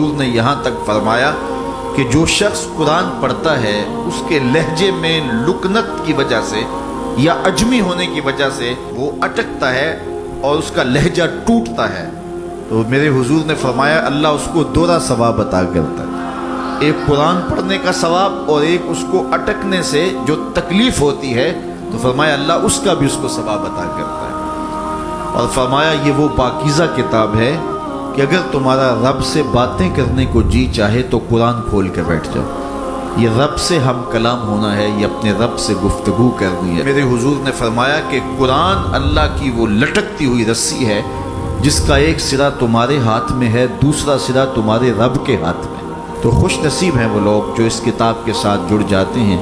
حضور نے یہاں تک فرمایا کہ جو شخص قرآن پڑھتا ہے اس کے لہجے میں لکنت کی وجہ سے یا عجمی ہونے کی وجہ سے وہ اٹکتا ہے اور اس کا لہجہ ٹوٹتا ہے، تو میرے حضور نے فرمایا اللہ اس کو دوہرا ثواب عطا کرتا ہے، ایک قرآن پڑھنے کا ثواب اور ایک اس کو اٹکنے سے جو تکلیف ہوتی ہے، تو فرمایا اللہ اس کا بھی اس کو ثواب عطا کرتا ہے۔ اور فرمایا یہ وہ پاکیزہ کتاب ہے کہ اگر تمہارا رب سے باتیں کرنے کو جی چاہے تو قرآن کھول کے بیٹھ جاؤ، یہ رب سے ہم کلام ہونا ہے، یہ اپنے رب سے گفتگو کرنی ہے۔ میرے حضور نے فرمایا کہ قرآن اللہ کی وہ لٹکتی ہوئی رسی ہے جس کا ایک سرا تمہارے ہاتھ میں ہے، دوسرا سرا تمہارے رب کے ہاتھ میں۔ تو خوش نصیب ہیں وہ لوگ جو اس کتاب کے ساتھ جڑ جاتے ہیں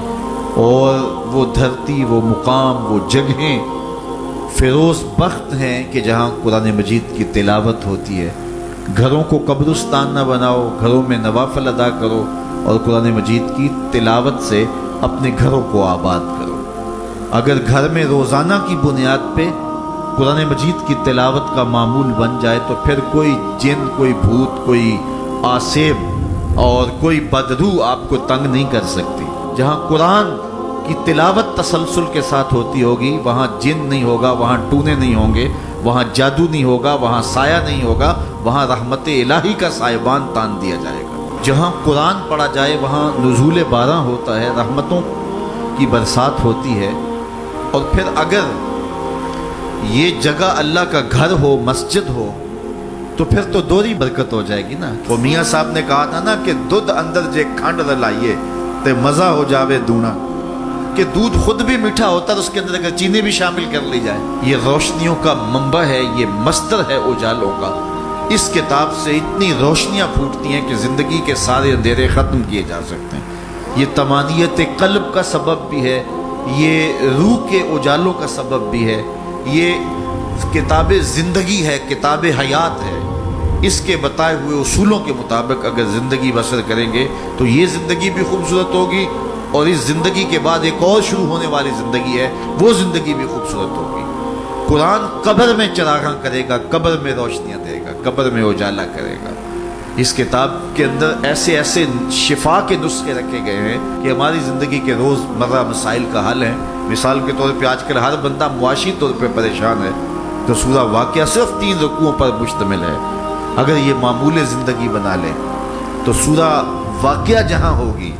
اور وہ دھرتی، وہ مقام، وہ جگہیں فیروز بخت ہیں کہ جہاں قرآن مجید کی تلاوت ہوتی ہے۔ گھروں کو قبرستان نہ بناؤ، گھروں میں نوافل ادا کرو اور قرآن مجید کی تلاوت سے اپنے گھروں کو آباد کرو۔ اگر گھر میں روزانہ کی بنیاد پہ قرآن مجید کی تلاوت کا معمول بن جائے تو پھر کوئی جن، کوئی بھوت، کوئی آسیب اور کوئی بدروح آپ کو تنگ نہیں کر سکتی۔ جہاں قرآن کی تلاوت تسلسل کے ساتھ ہوتی ہوگی وہاں جن نہیں ہوگا، وہاں ٹونے نہیں ہوں گے، وہاں جادو نہیں ہوگا، وہاں سایہ نہیں ہوگا، وہاں رحمت الہی کا سائبان تان دیا جائے گا۔ جہاں قرآن پڑھا جائے وہاں نزول باران ہوتا ہے، رحمتوں کی برسات ہوتی ہے۔ اور پھر اگر یہ جگہ اللہ کا گھر ہو، مسجد ہو، تو پھر تو دوہری برکت ہو جائے گی نا۔ وہ میاں صاحب نے کہا تھا نا کہ دودھ اندر جے کھنڈ رلائیے تے مزہ ہو جاوے دونا، کہ دودھ خود بھی میٹھا ہوتا ہے تو اس کے اندر اگر چینی بھی شامل کر لی جائے۔ یہ روشنیوں کا منبع ہے، یہ مصدر ہے اجالوں کا۔ اس کتاب سے اتنی روشنیاں پھوٹتی ہیں کہ زندگی کے سارے اندھیرے ختم کیے جا سکتے ہیں۔ یہ طمانیت قلب کا سبب بھی ہے، یہ روح کے اجالوں کا سبب بھی ہے، یہ کتاب زندگی ہے، کتاب حیات ہے۔ اس کے بتائے ہوئے اصولوں کے مطابق اگر زندگی بسر کریں گے تو یہ زندگی بھی خوبصورت ہوگی، اور اس زندگی کے بعد ایک اور شروع ہونے والی زندگی ہے، وہ زندگی بھی خوبصورت ہوگی۔ قرآن قبر میں چراغاں کرے گا، قبر میں روشنیاں دے گا، قبر میں اجالا کرے گا۔ اس کتاب کے اندر ایسے ایسے شفا کے نسخے رکھے گئے ہیں کہ ہماری زندگی کے روز مرہ مسائل کا حل ہے۔ مثال کے طور پہ آج کل ہر بندہ معاشی طور پہ پریشان ہے، تو سورہ واقعہ صرف 3 رکوعوں پر مشتمل ہے۔ اگر یہ معمول زندگی بنا لیں تو سورہ واقعہ جہاں ہوگی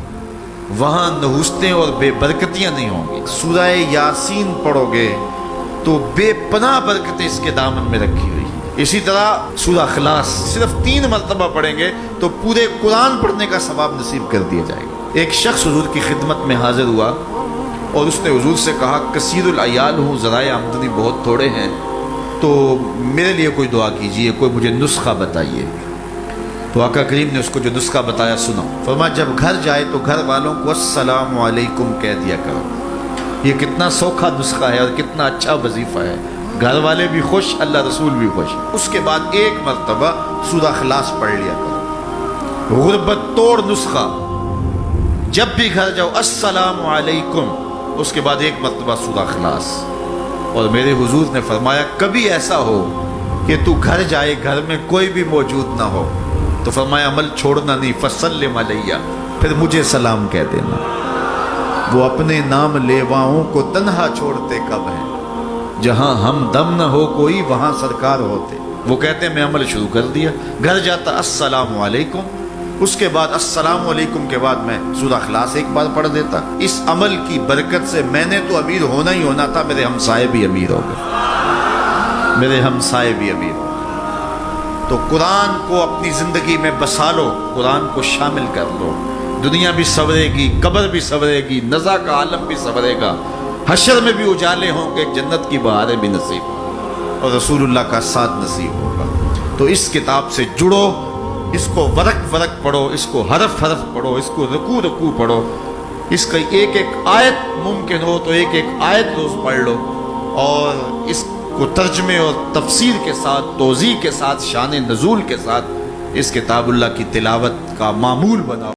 وہاں نحوستیں اور بے برکتیاں نہیں ہوں گی۔ سورہ یاسین پڑھو گے تو بے پناہ برکتیں اس کے دامن میں رکھی ہوئی ہیں۔ اسی طرح سورہ اخلاص صرف 3 مرتبہ پڑھیں گے تو پورے قرآن پڑھنے کا ثواب نصیب کر دیا جائے گا۔ ایک شخص حضور کی خدمت میں حاضر ہوا اور اس نے حضور سے کہا کثیر العیال ہوں، ذرائع آمدنی بہت تھوڑے ہیں، تو میرے لیے کوئی دعا کیجئے، کوئی مجھے نسخہ بتائیے۔ تو آقا کریم نے اس کو جو نسخہ بتایا سنو۔ فرمایا جب گھر جائے تو گھر والوں کو السلام علیکم کہہ دیا کرو۔ یہ کتنا سوکھا نسخہ ہے اور کتنا اچھا وظیفہ ہے، گھر والے بھی خوش، اللہ رسول بھی خوش۔ اس کے بعد ایک مرتبہ سورہ اخلاص پڑھ لیا کرو۔ غربت توڑ نسخہ، جب بھی گھر جاؤ السلام علیکم، اس کے بعد ایک مرتبہ سورہ اخلاص۔ اور میرے حضور نے فرمایا کبھی ایسا ہو کہ تو گھر جائے، گھر میں کوئی بھی موجود نہ ہو، تو فرمایا عمل چھوڑنا نہیں، فسلم علیہ، پھر مجھے سلام کہہ دینا۔ وہ اپنے نام لیواؤں کو تنہا چھوڑتے کب ہیں، جہاں ہم دم نہ ہو کوئی وہاں سرکار ہوتے۔ وہ کہتے ہیں میں عمل شروع کر دیا، گھر جاتا السلام علیکم، اس کے بعد السلام علیکم کے بعد میں سورہ اخلاص ایک بار پڑھ دیتا۔ اس عمل کی برکت سے میں نے تو امیر ہونا ہی ہونا تھا، میرے ہمسائے بھی امیر ہو گئے، میرے ہمسائے بھی امیر ہو گئے۔ تو قرآن کو اپنی زندگی میں بسا لو، قرآن کو شامل کر لو، دنیا بھی سنورے گی، قبر بھی سنورے گی، نزا کا عالم بھی سنورے گا، حشر میں بھی اجالے ہوں گے، جنت کی بہاریں بھی نصیب ہوں اور رسول اللہ کا ساتھ نصیب ہوگا۔ تو اس کتاب سے جڑو، اس کو ورق ورق پڑھو، اس کو حرف حرف پڑھو، اس کو رکوع رکوع پڑھو، اس کا ایک ایک آیت ممکن ہو تو ایک ایک آیت روز پڑھ لو، اور اس کو ترجمے اور تفسیر کے ساتھ، توضیح کے ساتھ، شان نزول کے ساتھ اس کتاب اللہ کی تلاوت کا معمول بناؤ۔